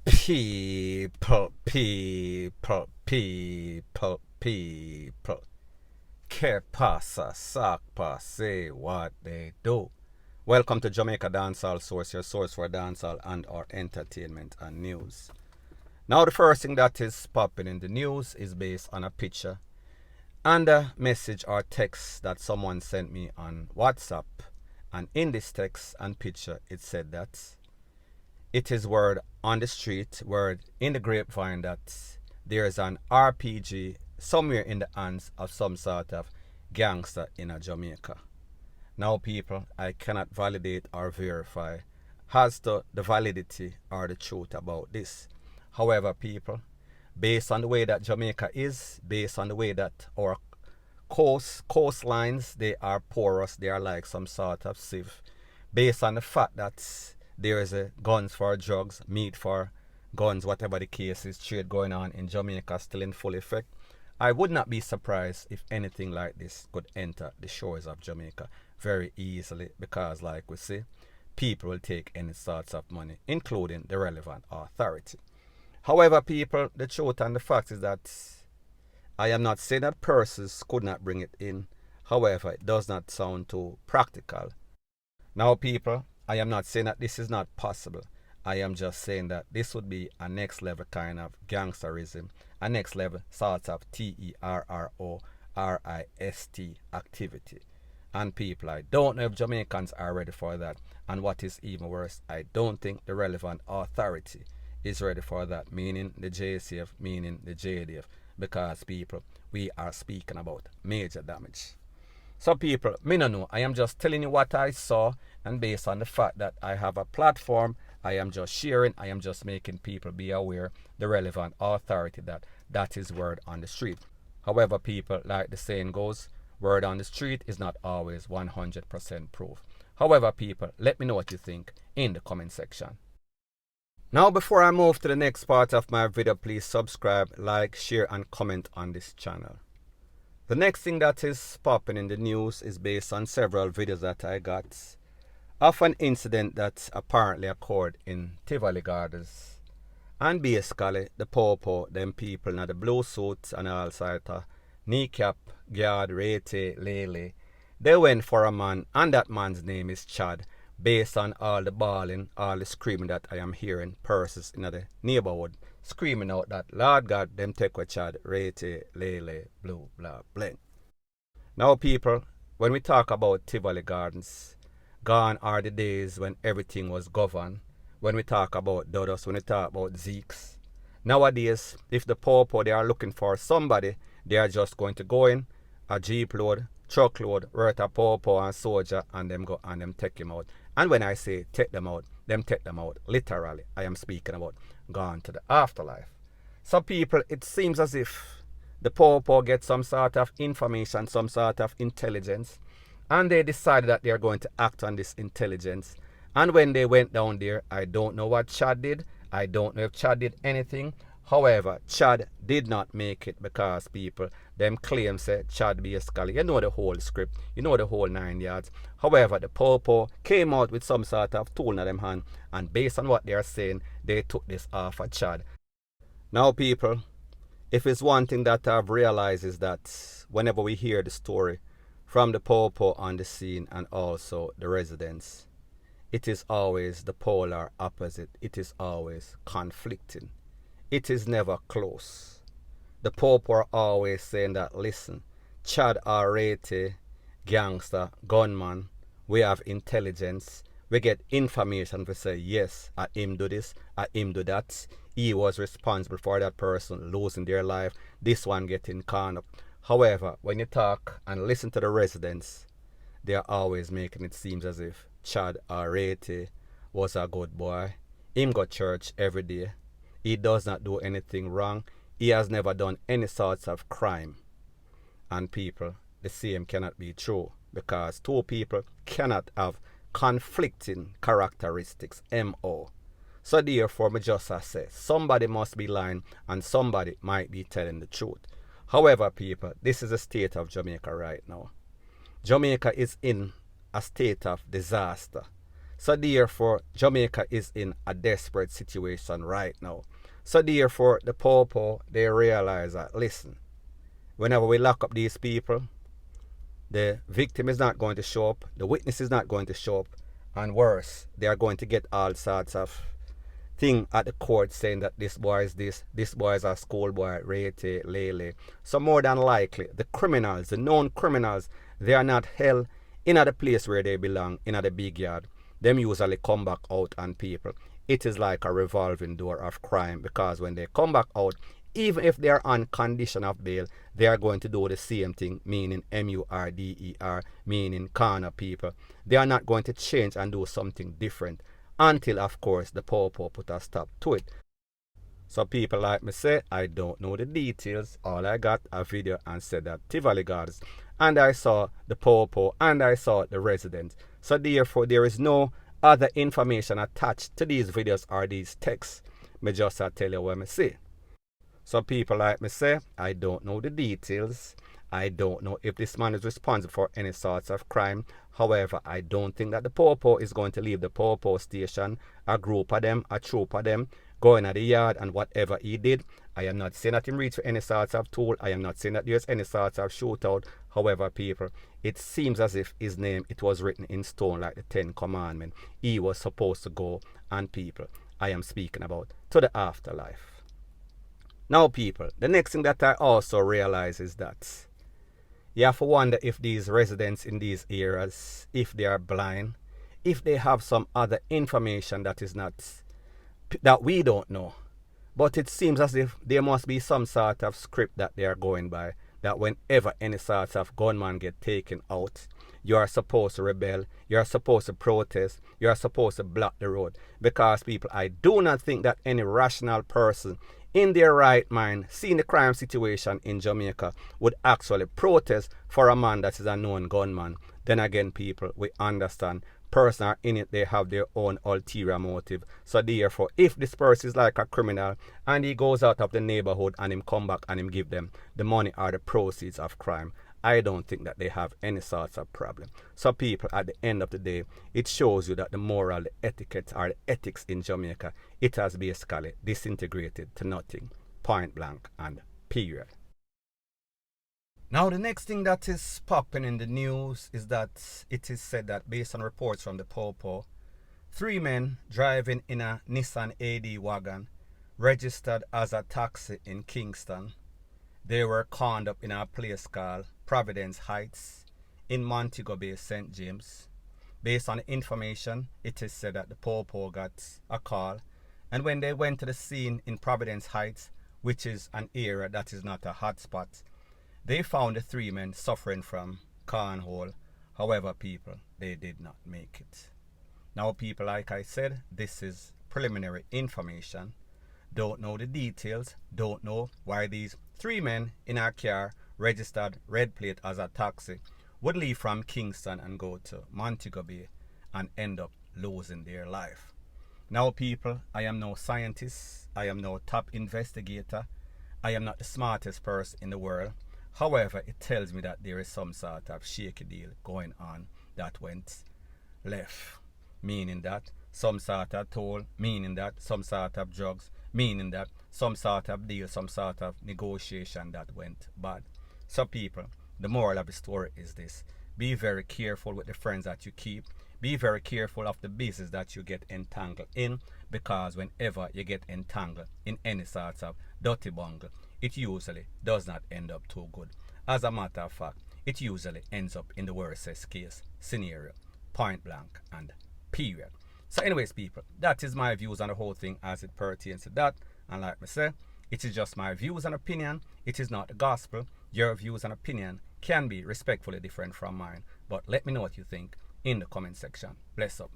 People. Que pasa, sakpa, say what they do. Welcome to Jamaica Dancehall Source, your source for dancehall and or entertainment and news. Now the first thing that is popping in the news is based on a picture and a message or text that someone sent me on WhatsApp. And in this text and picture, it said that it is word on the street, word in the grapevine that there is an RPG somewhere in the hands of some sort of gangster in Jamaica. Now people, I cannot validate or verify as to the validity or the truth about this. However people, based on the way that Jamaica is, based on the way that our coastlines, they are porous, they are like some sort of sieve, based on the fact that there is a guns for drugs, meat for guns, whatever the case is, trade going on in Jamaica still in full effect. I would not be surprised if anything like this could enter the shores of Jamaica very easily because, like we say, people will take any sorts of money, including the relevant authority. However, people, the truth and the fact is that I am not saying that persons could not bring it in. However, it does not sound too practical. Now, people, I am not saying that this is not possible. I am just saying that this would be a next level kind of gangsterism, a next level sort of terrorist activity. And people, I don't know if Jamaicans are ready for that. And what is even worse, I don't think the relevant authority is ready for that, meaning the JCF, meaning the JDF. Because people, we are speaking about major damage. So people, me no know. I am just telling you what I saw, and based on the fact that I have a platform, I am just sharing, I am just making people be aware, the relevant authority that is word on the street. However people, like the saying goes, word on the street is not always 100% proof. However people, let me know what you think in the comment section. Now before I move to the next part of my video, please subscribe, like, share and comment on this channel. The next thing that is popping in the news is based on several videos that I got of an incident that apparently occurred in Tivoli Gardens. And basically, the popo, them people in the blue suits and all sort of kneecap, guard, rete, lele, they went for a man, and that man's name is Chad. Based on all the bawling, all the screaming that I am hearing, persons in the neighborhood screaming out that, Lord God, them take with Chad, rete, lele, blue, blah, bling. Now people, when we talk about Tivoli Gardens, gone are the days when everything was governed. When we talk about Dodos, when we talk about Zeeks. Nowadays, if the popo they are looking for somebody, they are just going to go in, a jeep load, truck load, worth a popo and soldier, and them go and them take him out. And when I say take them out literally. I am speaking about gone to the afterlife. So people, it seems as if the popo get some sort of information, some sort of intelligence, and they decided that they are going to act on this intelligence. And when they went down there, I don't know what Chad did. I don't know if Chad did anything. However, Chad did not make it because people, them claim say Chad basically, you know the whole script, you know the whole 9 yards. However, the popo came out with some sort of tool in them hand, and based on what they are saying, they took this off of Chad. Now people, if it's one thing that I've realized is that whenever we hear the story from the popo on the scene and also the residents, it is always the polar opposite. It is always conflicting. It is never close. The popo are always saying that, listen, Chad Arete, gangster, gunman, we have intelligence, we get information, we say, yes, I him do this, I him do that. He was responsible for that person losing their life, this one getting caught up. However, when you talk and listen to the residents, they are always making it seem as if Chad Arete was a good boy. Him go church every day. He does not do anything wrong. He has never done any sorts of crime. And people, the same cannot be true because two people cannot have conflicting characteristics, MO. So therefore, me just say, somebody must be lying and somebody might be telling the truth. However, people, this is the state of Jamaica right now. Jamaica is in a state of disaster. So therefore, Jamaica is in a desperate situation right now. So therefore, the Popo, they realize that, listen, whenever we lock up these people, the victim is not going to show up, the witness is not going to show up, and worse, they are going to get all sorts of thing at the court saying that this boy is this boy is a schoolboy, Rete, Lele. So more than likely, the criminals, the known criminals, they are not held in the place where they belong, in the big yard. Them usually come back out on people. It is like a revolving door of crime, because when they come back out, even if they are on condition of bail, they are going to do the same thing, meaning MURDER, meaning corner people. They are not going to change and do something different until, of course, the Popo put a stop to it. So people like me say, I don't know the details. All I got a video and said that Tivoli guards, and I saw the Popo, and I saw the residents. So therefore, there is no other information attached to these videos or these texts. Me just tell you what me see. So people like me say, I don't know the details. I don't know if this man is responsible for any sorts of crime. However, I don't think that the Popo is going to leave the Popo station, a group of them, a troop of them, going at the yard and whatever he did. I am not saying that him reach for any sorts of tool. I am not saying that there's any sorts of shootout. However, people, it seems as if his name, it was written in stone like the 10 Commandments. He was supposed to go, and people, I am speaking about to the afterlife. Now people, the next thing that I also realize is that you have to wonder if these residents in these areas, if they are blind, if they have some other information that is not, that we don't know. But it seems as if there must be some sort of script that they are going by, that whenever any sort of gunman get taken out, you are supposed to rebel, you are supposed to protest, you are supposed to block the road. Because people, I do not think that any rational person in their right mind, seeing the crime situation in Jamaica, would actually protest for a man that is a known gunman. Then again, people, we understand, persons are in it, they have their own ulterior motive. So therefore, if this person is like a criminal and he goes out of the neighborhood and him come back and him give them the money or the proceeds of crime, I don't think that they have any sorts of problem. So people, at the end of the day, it shows you that the moral, the etiquette, or the ethics in Jamaica, it has basically disintegrated to nothing. Point blank and period. Now the next thing that is popping in the news is that it is said that, based on reports from the Popo, 3 men driving in a Nissan AD wagon registered as a taxi in Kingston. They were conned up in a place called Providence Heights in Montego Bay, St. James. Based on the information, it is said that the Popo got a call, and when they went to the scene in Providence Heights, which is an area that is not a hotspot, they found the 3 men suffering from cornhole. However, people, they did not make it. Now people, like I said, this is preliminary information. Don't know the details, don't know why these 3 men in a car registered red plate as a taxi would leave from Kingston and go to Montego Bay and end up losing their life. Now people, I am no scientist, I am no top investigator, I am not the smartest person in the world. However, it tells me that there is some sort of shaky deal going on that went left, meaning that some sort of toll, meaning that some sort of drugs, meaning that some sort of deal, some sort of negotiation that went bad. So people, the moral of the story is this: be very careful with the friends that you keep. Be very careful of the business that you get entangled in, because whenever you get entangled in any sort of dirty bungle, it usually does not end up too good. As a matter of fact, it usually ends up in the worst case scenario. Point blank and period. So anyways, people, that is my views on the whole thing as it pertains to that. And like I said, it is just my views and opinion. It is not the gospel. Your views and opinion can be respectfully different from mine. But let me know what you think in the comment section. Bless up.